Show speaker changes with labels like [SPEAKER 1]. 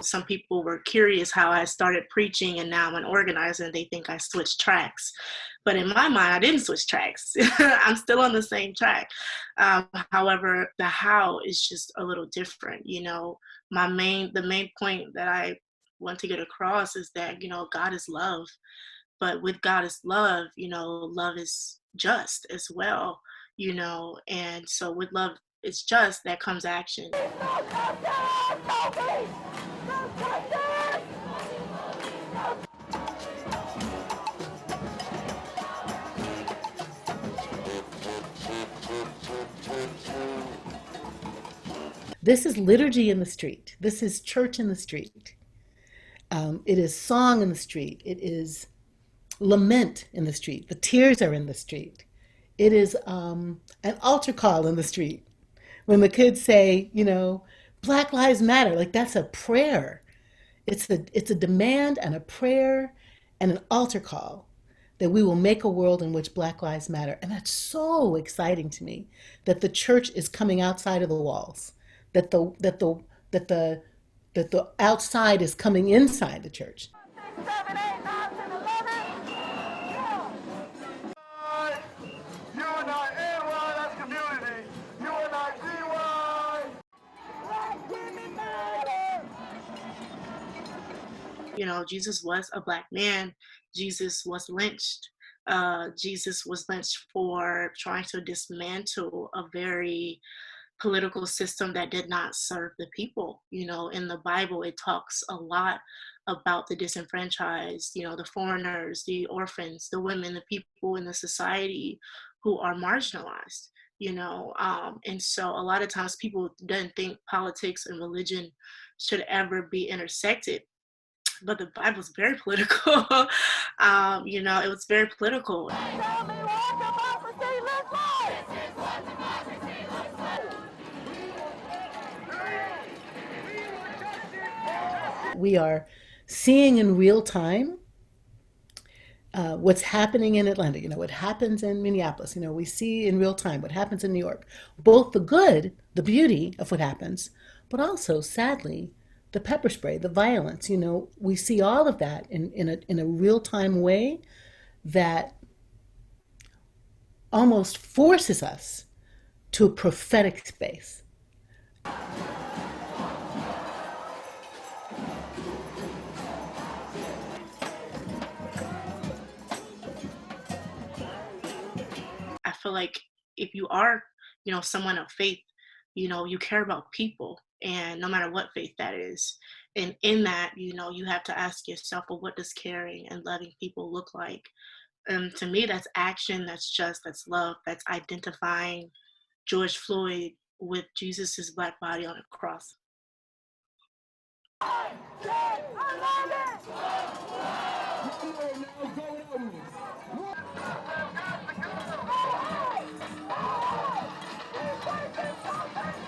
[SPEAKER 1] some people were curious how I started preaching and now I'm an organizer and they think I switched tracks. But in my mind, I didn't switch tracks. I'm still on the same track. However, the how is just a little different. The main point that I want to get across is that, God is love. But with God is love, love is just as well, and so with love, it's just that comes action.
[SPEAKER 2] This is liturgy in the street. This is church in the street. It is song in the street. It is lament in the street. The tears are in the street. It is an altar call in the street. When the kids say, Black Lives Matter, like that's a prayer. It's a demand and a prayer and an altar call that we will make a world in which Black Lives Matter. And that's so exciting to me, that the church is coming outside of the walls, that the outside is coming inside the church.
[SPEAKER 1] Jesus was a Black man. Jesus was lynched. Jesus was lynched for trying to dismantle a very political system that did not serve the people. In the Bible, it talks a lot about the disenfranchised, the foreigners, the orphans, the women, the people in the society who are marginalized. And so a lot of times people don't think politics and religion should ever be intersected. But the Bible's very political. It was very political. Tell me what democracy looks like. This is what democracy looks
[SPEAKER 2] like. We are seeing in real time what's happening in Atlanta, what happens in Minneapolis, we see in real time what happens in New York, both the good, the beauty of what happens, but also, sadly, the pepper spray, the violence, we see all of that in a real-time way that almost forces us to a prophetic space.
[SPEAKER 1] I feel like if you are, someone of faith, you care about people, and no matter what faith that is. And in that, you have to ask yourself, well, what does caring and loving people look like? And to me, that's action, that's just, that's love, that's identifying George Floyd with Jesus's Black body on a cross.